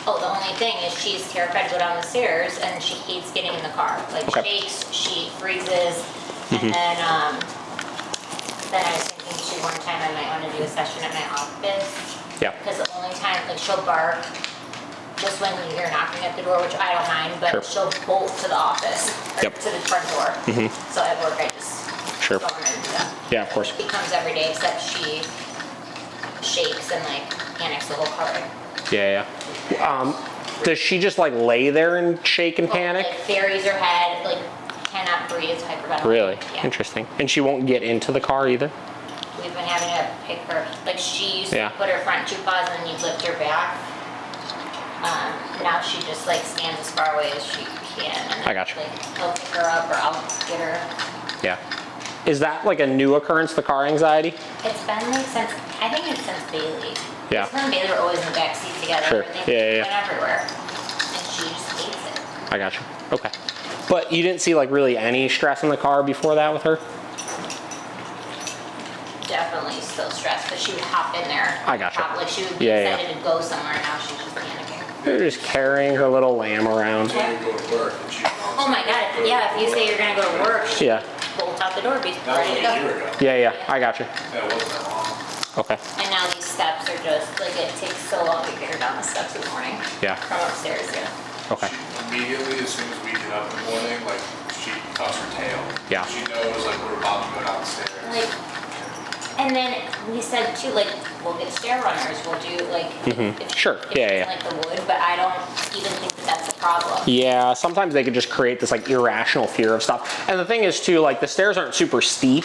Oh, the only thing is she's terrified to go down the stairs and she hates getting in the car. Like shakes, she freezes, and then I was thinking too, one time I might want to do a session at my office. Yeah. Because the only time, like she'll bark just when you're knocking at the door, which I don't mind, but she'll bolt to the office, or to the front door. So at work I just don't want her to do that. Yeah, of course. She comes every day except she shakes and like panics the whole car. Yeah. Does she just like lay there and shake and panic? Like buries her head, like cannot breathe, hyperventilating. Really? Yeah. Interesting. And she won't get into the car either? We've been having to pick her, like she used to Yeah. put her front two paws and then you lift her back. Now she just like stands as far away as she can. And then, I got you. Like, he'll pick her up or I'll get her. Yeah. Is that like a new occurrence, the car anxiety? It's been like since, I think it's since Bailey. Yeah. Her and Bailey were always in the back seat together. Sure. They went everywhere. And she just hates it. I got you. Okay. But you didn't see like really any stress in the car before that with her? Definitely still stressed, but she would hop in there. I got you. Like she would be excited to go somewhere, now she's just panicking. You're just carrying her little lamb around. Oh my God, yeah, if you say you're gonna go to work, she bolts out the door, be ready to go. Yeah, I got you. That wasn't that long. Okay. And now these steps are just, like it takes so long to get her down the steps in the morning. Yeah. From upstairs, Okay. Immediately, as soon as we get up in the morning, like, she tucks her tail. Yeah. She knows, like, we're about to go down the stairs. Like, and then we said too, like, we'll get stair runners, we'll do like, if Sure. if it's in, like the wood, but I don't even think that that's a problem. Yeah, sometimes they could just create this like irrational fear of stuff. And the thing is too, like the stairs aren't super steep,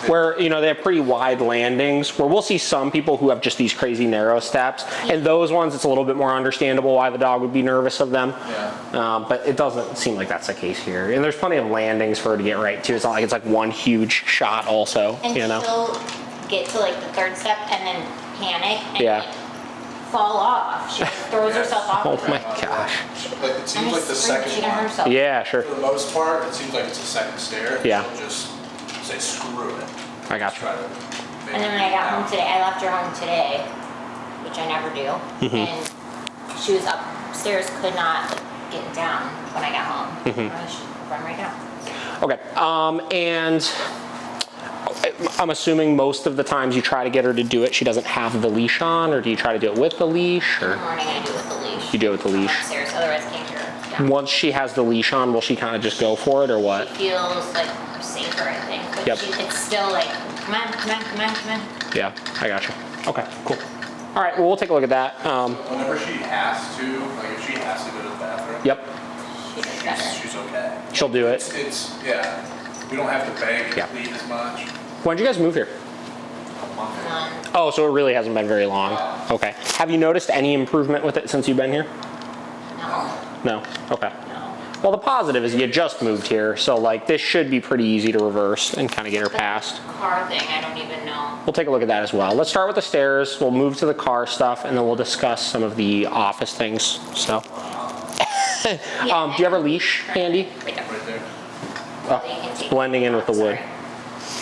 where, you know, they have pretty wide landings, where we'll see some people who have just these crazy narrow steps. And those ones, it's a little bit more understandable why the dog would be nervous of them. Yeah. But it doesn't seem like that's the case here. And there's plenty of landings for her to get right too. It's not like it's like one huge shot also, And you know? she'll get to like the third step and then panic and like fall off. She throws herself off. Oh my gosh. But it seems like the second one. Yeah, sure. For the most part, it seems like it's a second stair. Yeah. She'll just say, screw it. I got you. Try to make And then when I got home today, I left her home today, which I never do. And she was upstairs, could not like, get down when I got home. I should run right down. Okay, and I'm assuming most of the times you try to get her to do it, she doesn't have the leash on, or do you try to do it with the leash? Or? In the morning I do it with the leash. You do it with the leash? Upstairs, otherwise I can't get her down. Once she has the leash on, will she kind of just go for it, or what? She feels like safer, I think. But Yep. it's still like, come on, come on, come on, come on. Yeah, I got you. Okay, cool. All right, well, we'll take a look at that. Whenever she has to, like if she has to go to the bathroom, Yep, She does better. she's okay. she'll do it. It's yeah. We don't have to beg and plead as much. When did you guys move here? A month ago. None. Oh, so it really hasn't been very long. Okay. Have you noticed any improvement with it since you've been here? No. No? Okay. No. Well, the positive is you just moved here, so like this should be pretty easy to reverse and kind of get her past. Car thing, I don't even know. We'll take a look at that as well. Let's start with the stairs. We'll move to the car stuff, and then we'll discuss some of the office things. So, do you have a leash handy? Right there. Right there. So you can take- Blending in with the wood. Sorry.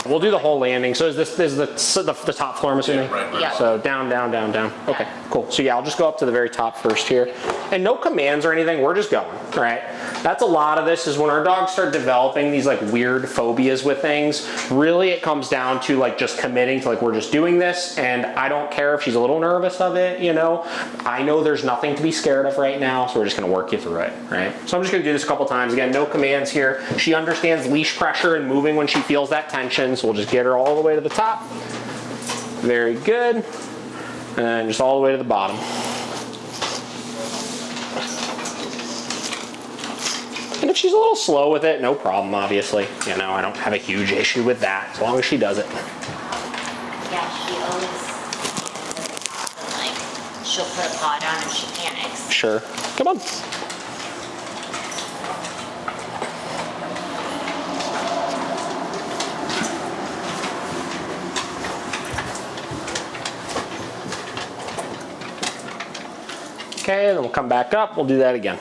We'll do the whole landing. So is this the top floor, I'm assuming? Right. Yeah. So down, down, down, down. Okay, cool. So yeah, I'll just go up to the very top first here. And no commands or anything, we're just going, right? That's a lot of this is when our dogs start developing these like weird phobias with things, really it comes down to like just committing to like, we're just doing this and I don't care if she's a little nervous of it, you know? I know there's nothing to be scared of right now, so we're just gonna work you through it, right? So I'm just gonna do this a couple times. Again, no commands here. She understands leash pressure and moving when she feels that tension, so we'll just get her all the way to the top. Very good. And just all the way to the bottom. And if she's a little slow with it, no problem, obviously. You know, I don't have a huge issue with that, as long as she does it. Yeah, she always and like she'll put a paw down and she panics. Sure. Come on. Okay, then we'll come back up. We'll do that again.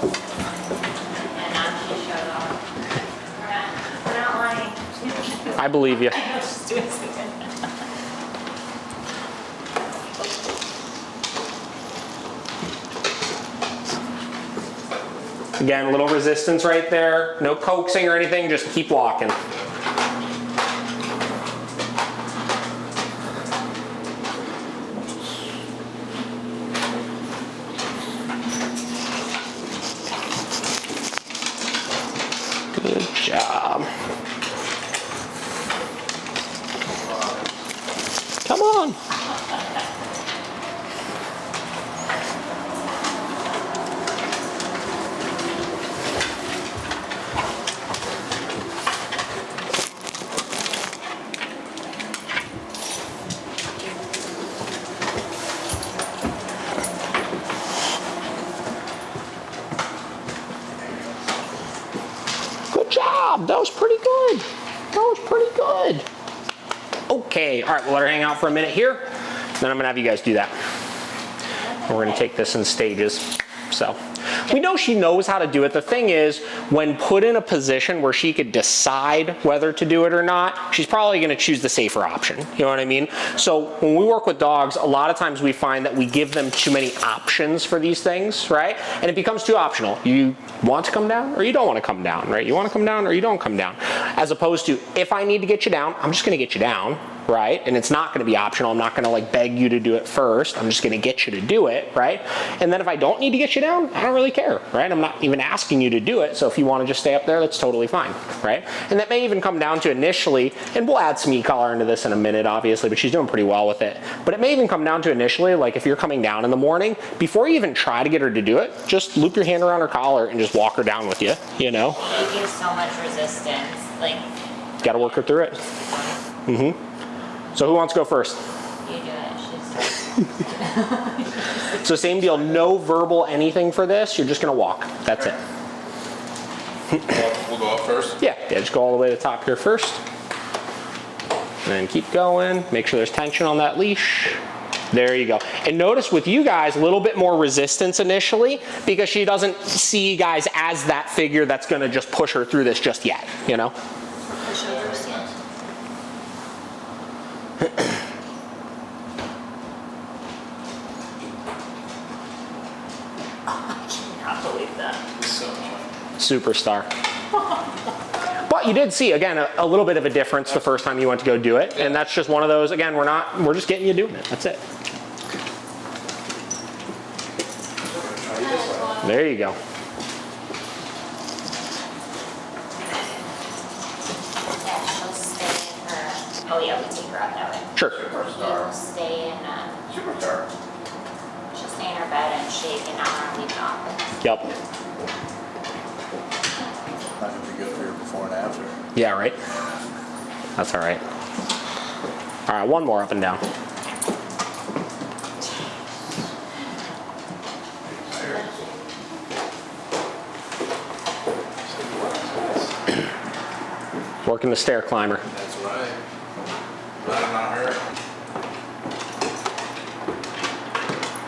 And now she showed off. We're not lying. I believe you. I know she's doing something. Again, a little resistance right there. No coaxing or anything, just keep walking. Good job. Come on. Good job. That was pretty good. That was pretty good. Okay, all right, we'll let her hang out for a minute here. Then I'm gonna have you guys do that. And we're gonna take this in stages. So, we know she knows how to do it. The thing is, when put in a position where she could decide whether to do it or not, she's probably gonna choose the safer option. You know what I mean? So, when we work with dogs, a lot of times we find that we give them too many options for these things, right? And it becomes too optional. You want to come down or you don't want to come down, right? You want to come down or you don't come down. As opposed to, if I need to get you down, I'm just gonna get you down, right? And it's not gonna be optional. I'm not gonna like beg you to do it first. I'm just gonna get you to do it, right? And then if I don't need to get you down, I don't really care, right? I'm not even asking you to do it. So if you wanna just stay up there, that's totally fine, right? And that may even come down to initially, and we'll add some e-collar into this in a minute, obviously, but she's doing pretty well with it. But it may even come down to initially, like if you're coming down in the morning, before you even try to get her to do it, just loop your hand around her collar and just walk her down with you, you know? They use so much resistance, like. Gotta work her through it. So who wants to go first? You do it, she's. So same deal, no verbal anything for this, you're just gonna walk, that's it. We'll go up first. Yeah, just go all the way to the top here first. And then keep going, make sure there's tension on that leash. There you go. And notice with you guys, a little bit more resistance initially because she doesn't see you guys as that figure that's gonna just push her through this just yet, you know? I cannot believe that. Superstar. But you did see, again, a little bit of a difference the first time you went to go do it. And that's just one of those, again, we're just getting you doing it. That's it. There you go. Yeah, she'll stay in her. Oh yeah, we take her out that way. Sure. She'll stay in. Superstar. She'll stay in her bed and shake and not leave the office. Yep. Not gonna be good for your before and after. Yeah, right. That's all right. All right, one more up and down. Working the stair climber. That's right. Glad I'm not hurt.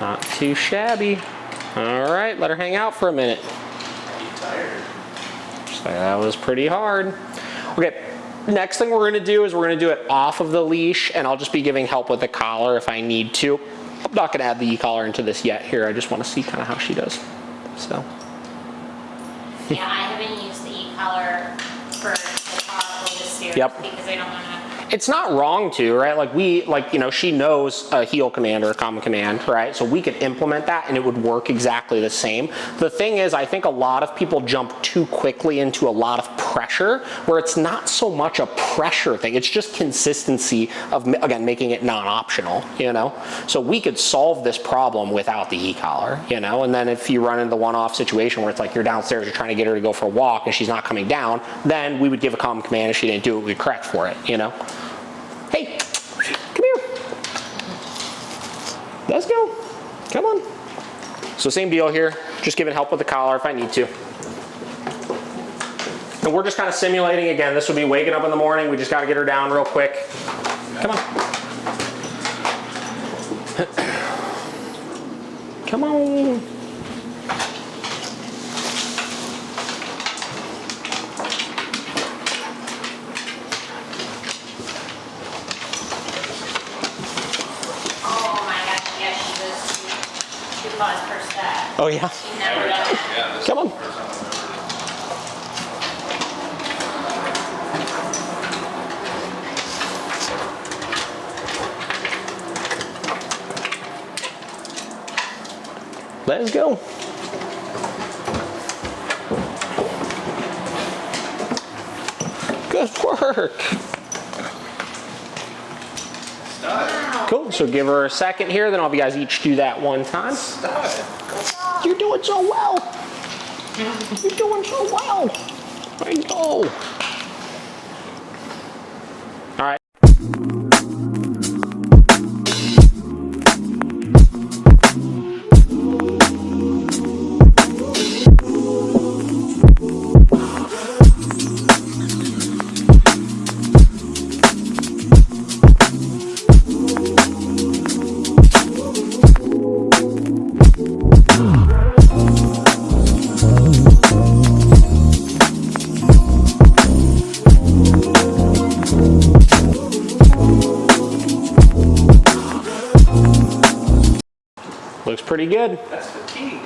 Not too shabby. All right, let her hang out for a minute. Tired. So that was pretty hard. Okay, next thing we're gonna do is we're gonna do it off of the leash, and I'll just be giving help with the collar if I need to. I'm not gonna add the e-collar into this yet here. I just wanna see kind of how she does. So, Yeah, I haven't used the e-collar for the top of the stairs Yep. because I don't want to. it's not wrong to, right? Like, you know, she knows a heel command or a common command, right? So we could implement that and it would work exactly the same. The thing is, I think a lot of people jump too quickly into a lot of pressure where it's not so much a pressure thing. It's just consistency of, again, making it non-optional, you know? So we could solve this problem without the e-collar, you know? And then if you run into the one-off situation where it's like you're downstairs, you're trying to get her to go for a walk and she's not coming down, then we would give a common command. If she didn't do it, we'd correct for it, you know? Hey, come here. Let's go. Come on. So same deal here. Just giving help with the collar if I need to. And we're just kind of simulating again. This would be waking up in the morning. We just got to get her down real quick. Come on. Come on. taught us first step. Oh yeah? She's never done it. Yeah, this Come on. is the first time I've ever Let's go. Good work. Wow. Cool, so give her a second here, then I'll have you guys each do that one time. You're doing so well. You're doing so well. I know. All right. Looks pretty good. That's fatigue.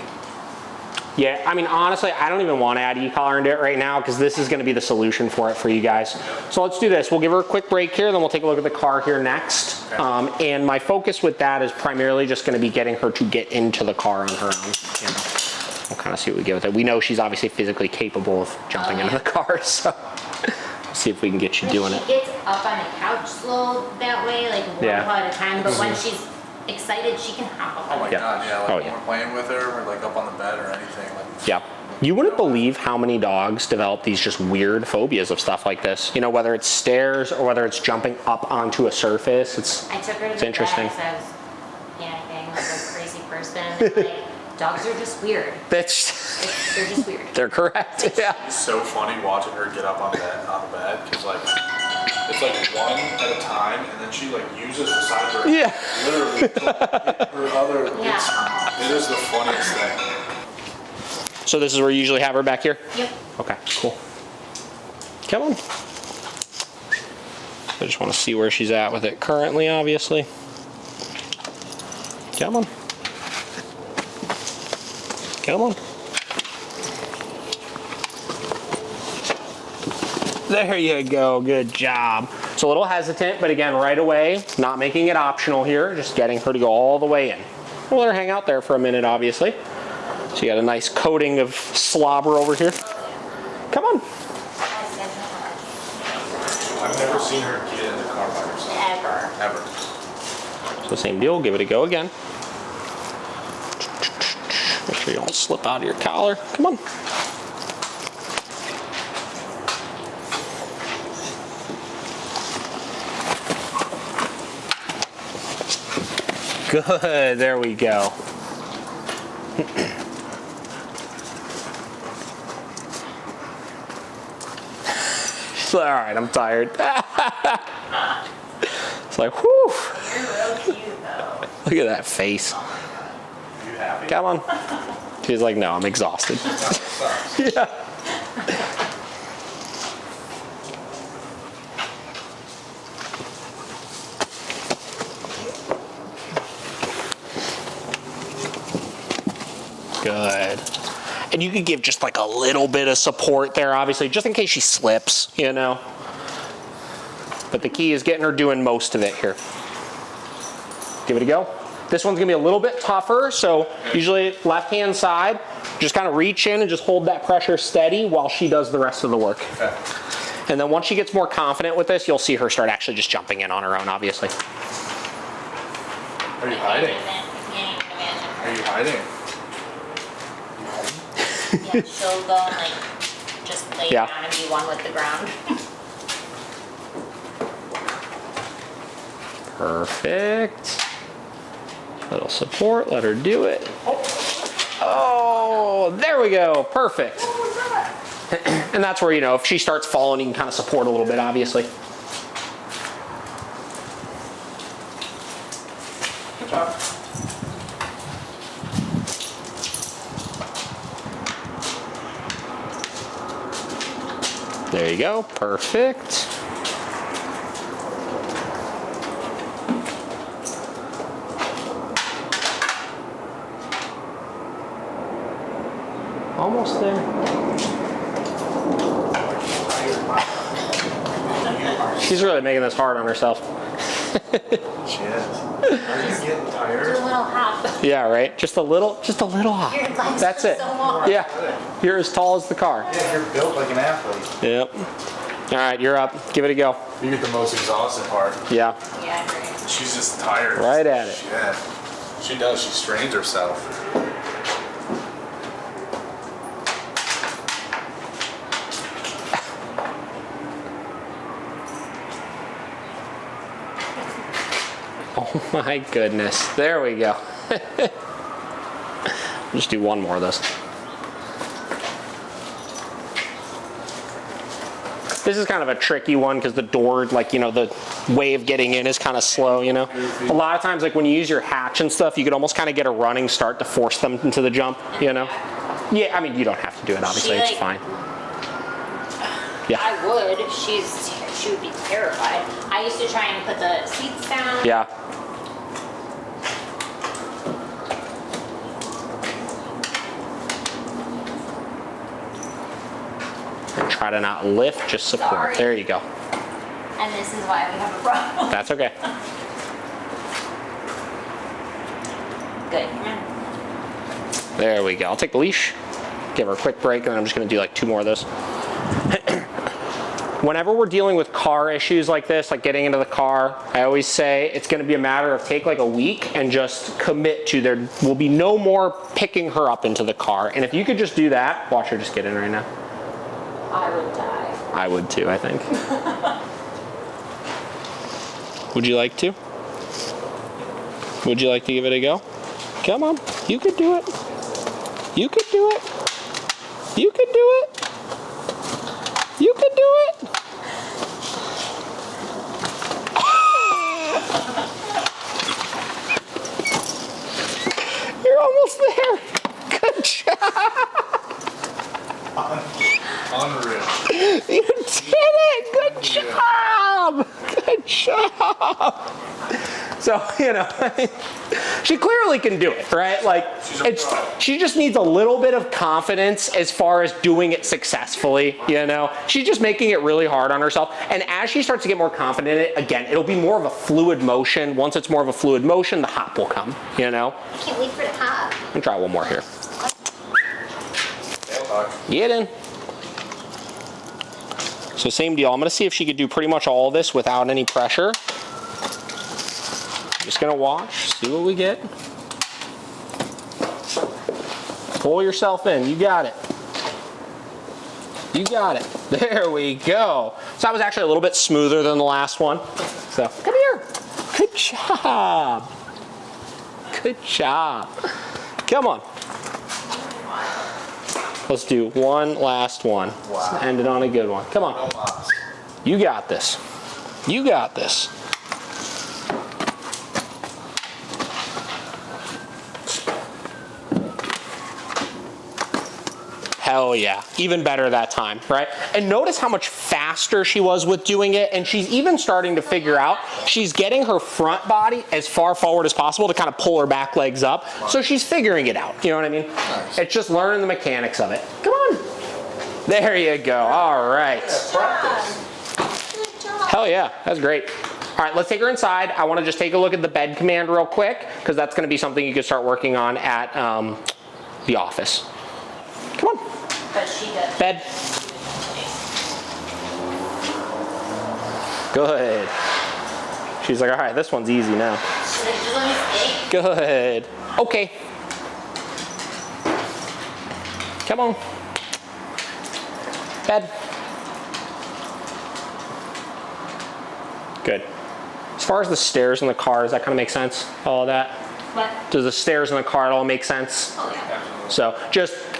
Yeah, I mean, honestly, I don't even want to add e-collar into it right now because this is going to be the solution for it for you guys. So let's do this. We'll give her a quick break here, then we'll take a look at the car here next. Okay. And my focus with that is primarily just going to be getting her to get into the car on her own. You know, we'll kind of see what we get with it. We know she's obviously physically capable of jumping into the car, so we'll see if we can get you doing it. She gets up on the couch slow that way, like one Yeah. paw at a time, but when she's excited, she can hop up Oh on my the Yeah. god, yeah, like Oh, when yeah. we're playing with her, or like up on the bed or anything, like. Yeah. You wouldn't believe how many dogs develop these just weird phobias of stuff like this. You know, whether it's stairs or whether it's jumping up onto a surface. I took her to It's the interesting. vet 'cause I was panicking like a crazy person. Like, dogs are just weird. They're just weird. They're correct. Yeah. It's so funny watching her get up on the bed, because like, it's like one at a time, and then she like uses the side of her Yeah. literally to hit her other, Yeah. it is the funniest thing. So this is where you usually have her back here? Yep. Okay, cool. Come on. I just want to see where she's at with it currently, obviously. Come on. Come on. There you go, good job. So a little hesitant, but again, right away, not making it optional here, just getting her to go all the way in. We'll let her hang out there for a minute, obviously. So you got a nice coating of slobber over here. Come on. I've never seen her get in the car by herself, Ever. ever. So same deal, give it a go again. Make sure you don't slip out of your collar. Come on. Good, there we go. She's like, all right, I'm tired. It's like, whew. You're real cute though. Look at that face. Are you happy? Come on. She's like, no, I'm exhausted. Yeah. Good. And you could give just like a little bit of support there, obviously, just in case she slips, you know. But the key is getting her doing most of it here. Give it a go. This one's gonna be a little bit tougher, so usually left-hand side, just kind of reach in and just hold that pressure steady while she does the rest of the work. Okay. And then once she gets more confident with this, you'll see her start actually just jumping in on her own, obviously. Are you hiding? Can't even imagine Are her. you hiding? Yeah, she'll go and like just lay Yeah. down and be one with the ground. Perfect. Little support, let her do it. Oh, there we go, perfect. And that's where, you know, if she starts falling, you can kind of support a little bit, obviously. Good job. There you go, perfect. almost there. She's really making this hard on herself. She is. Are you getting Do a tired? little hop. Yeah, right? Just a little hop. Your legs That's are it. so long. Yeah. You're as tall as the car. Yeah, you're built like an athlete. Yep. All right, you're up. Give it a go. You get the most exhausting part. Yeah. Yeah, I agree. She's just tired. Right at it. Yeah. She does. She strains herself. Oh my goodness. There we go. Just do one more of this. This is kind of a tricky one because the door, like, you know, the way of getting in is kind of slow, you know. A lot of times, like when you use your hatch and stuff, you could almost kind of get a running start to force them into the jump, you know. Yeah, I mean, you don't have to do it, obviously, it's fine. Yeah. I would. She would be terrified. I used to try and put the seats down. Yeah. And try to not lift, just support. Sorry. There you go. And this is why we have a problem. That's okay. Good. Come on. There we go. I'll take the leash, give her a quick break, and then I'm just gonna do like 2 more of those. Whenever we're dealing with car issues like this, like getting into the car, I always say it's gonna be a matter of take like a week and just commit to there will be no more picking her up into the car. And if you could just do that, watch her just get in right now. I would die. I would too, I think. Would you like to? Would you like to give it a go? Come on, you could do it. You could do it. You could do it. You could do it. You're almost there. Good job. Unreal. You did it. Good job. Good job. So, you know, she clearly can do it, right? Like, she just needs a little bit of confidence as far as doing it successfully, you know? She's just making it really hard on herself. And as she starts to get more confident in it, again, it'll be more of a fluid motion. Once it's more of a fluid motion, the hop will come, you know? I can't wait for the hop. And try one more here. Tail Get in. So same deal. I'm gonna see if she could do pretty much all of this without any pressure. Just gonna watch, see what we get. Pull yourself in, you got it. You got it. There we go. So that was actually a little bit smoother than the last one. So, come here. Good job. Good job. Come on. Let's do one last one. Wow. Let's end it on a good one. Come on. No mas. You got this. You got this. Hell yeah. Even better that time, right? And notice how much faster she was with doing it, and she's even starting to figure out she's getting her front body as far forward as possible to kind of pull her back legs up. So she's figuring it out, you know what I mean? Nice. It's just learning the mechanics of it. Come on. There you go. All right. Practice. Good job. Hell yeah, that's great. All right, let's take her inside. I want to just take a look at the bed command real quick, because that's going to be something you can start working on at the office. Come on. But she does. Bed. Good. She's like, all right, this one's easy now. She's like, just let me stay. Good. Okay. Come on. Bed. Good. As far as the stairs in the car, does that kind of make sense? All of that? What? Does the stairs in the car at all make sense? Oh, yeah. So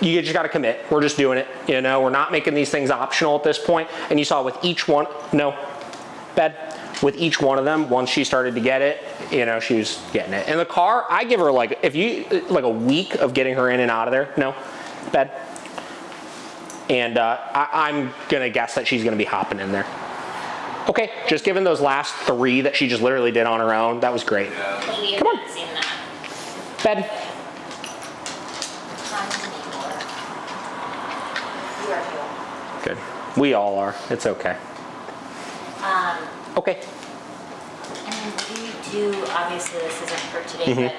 you just got to commit. We're just doing it. You know, we're not making these things optional at this point. And you saw with each one, bed. With each one of them, once she started to get it, you know, she was getting it. In the car, I give her like a week of getting her in and out of there. Bed. And I'm gonna guess that she's gonna be hopping in there. Okay, just given those last 3 that she just literally did on her own, that was great. But we have Come on. not seen that. Bed. You are too. Good. We all are. It's okay. Okay. And then what do you do, obviously this isn't for today,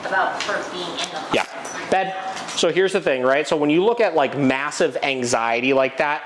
but about her being in the car? Yeah. Bed. So here's the thing, right? So when you look at like massive anxiety like that,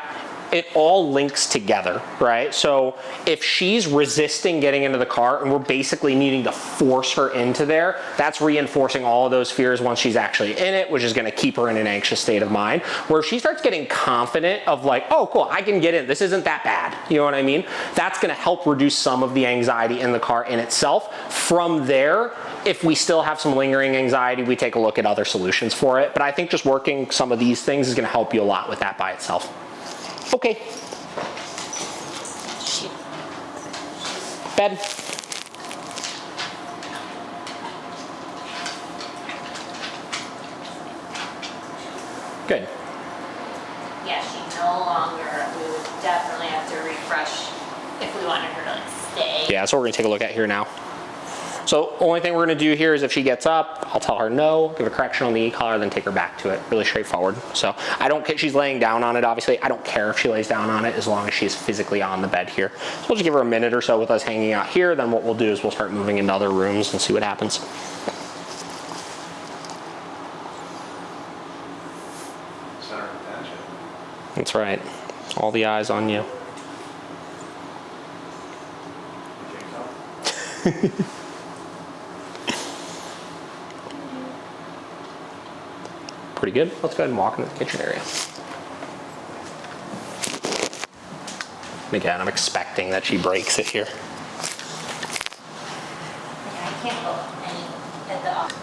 it all links together, right? So if she's resisting getting into the car and we're basically needing to force her into there, that's reinforcing all of those fears once she's actually in it, which is gonna keep her in an anxious state of mind. Where if she starts getting confident of like, oh cool, I can get in, this isn't that bad, you know what I mean? That's gonna help reduce some of the anxiety in the car in itself. From there, if we still have some lingering anxiety, we take a look at other solutions for it. But I think just working some of these things is gonna help you a lot with that by itself. Okay. Bed. Good. Yeah, she no longer, we would definitely have to refresh if we wanted her to like stay. Yeah, that's what we're gonna take a look at here now. So only thing we're gonna do here is if she gets up, I'll tell her no, give a correction on the e-collar, then take her back to it. Really straightforward. So I don't care, she's laying down on it, obviously. I don't care if she lays down on it as long as she's physically on the bed here. So we'll just give her a minute or so with us hanging out here. Then what we'll do is we'll start moving into other rooms and see what happens. Center of attention. That's right. All the eyes on you. You think so? Pretty good. Let's go ahead and walk into the kitchen area. And again, I'm expecting that she breaks it here. Yeah, I can't go any at the office.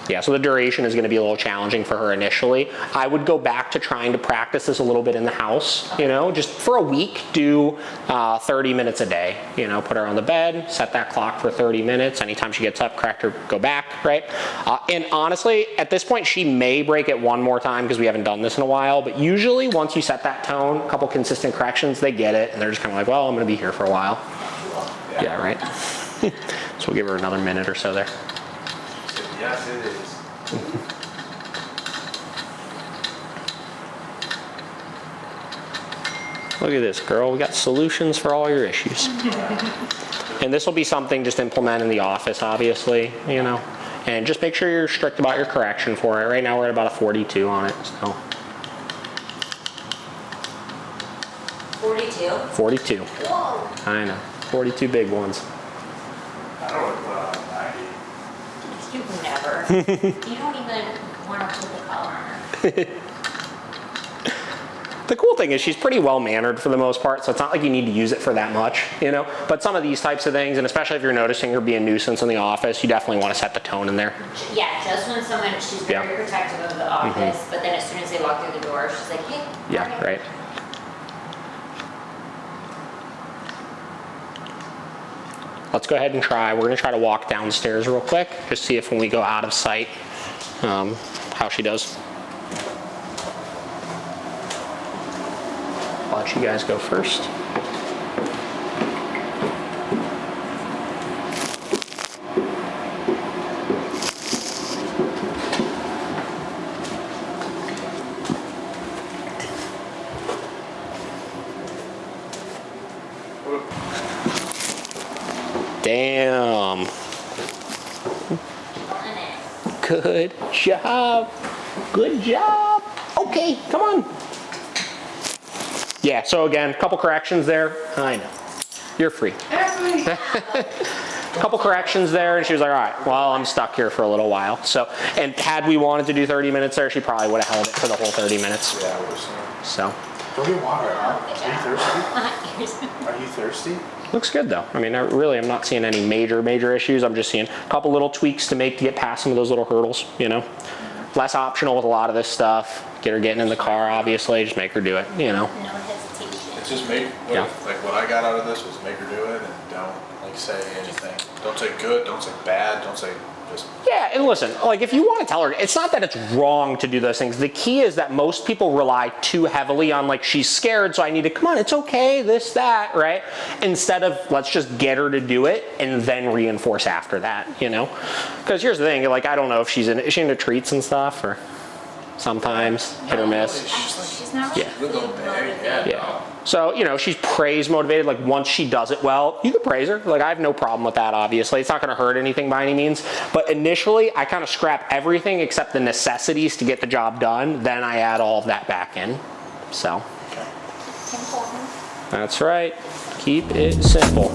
Yeah, so the duration is going to be a little challenging for her initially. I would go back to trying to practice this a little bit in the house, you know, just for a week, do 30 minutes a day, you know, put her on the bed, set that clock for 30 minutes. Anytime she gets up, correct her, go back, right? And honestly, at this point, she may break it one more time because we haven't done this in a while, but usually once you set that tone, a couple consistent corrections, they get it, and they're just kind of like, well, I'm going to be here for a while. Yeah, right? So we'll give her another minute or so there. Yes, it is. Look at this, girl. We got solutions for all your issues. And this will be something just implement in the office, obviously, you know. And just make sure you're strict about your correction for it. Right now we're at about a 42 on it, so. 42? 42. Whoa. I know. 42 big ones. I don't know what 90. You never. You don't even want to put the collar on her. The cool thing is she's pretty well mannered for the most part, so it's not like you need to use it for that much, you know. But some of these types of things, and especially if you're noticing her being a nuisance in the office, you definitely want to set the tone in there. Yeah, just when someone, she's very protective of the office, but then as soon as they walk through the door, she's like, hey. Yeah, okay. right. Let's go ahead and try. We're going to try to walk downstairs real quick, just see if when we go out of sight, how she does. I'll let you guys go first. Damn. Good job. Good job. Okay, come on. Yeah, so again, a couple corrections there. I know. You're free. Couple corrections there, and she was like, all right, well, I'm stuck here for a little while. So, and had we wanted to do 30 minutes there, she probably would have held it for the whole 30 minutes. Yeah, we're so. So. Go get water, huh? Are you thirsty? Are you thirsty? Looks good though. I mean, I'm not seeing any major issues. I'm just seeing a couple little tweaks to make to get past some of those little hurdles, you know. Less optional with a lot of this stuff. Get her getting in the car, obviously. Just make her do it, you know. No hesitation. It's just make, what I got out of this was make her do it and don't like say anything. Don't say good, don't say bad, don't say just. Yeah, and listen, like if you want to tell her, it's not that it's wrong to do those things. The key is that most people rely too heavily on like, she's scared, so I need to, come on, it's okay, this, that, right? Instead of let's just get her to do it and then reinforce after that, you know? Because here's the thing, like I don't know if is she into treats and stuff or? sometimes, hit or miss. Actually, she's not really Yeah. food motivated. Yeah. So, you know, she's praise motivated. Like once she does it well, you can praise her. Like I have no problem with that, obviously. It's not gonna hurt anything by any means. But initially, I kind of scrap everything except the necessities to get the job done. Then I add all of that back in. So, Simple, huh? that's right. Keep it simple.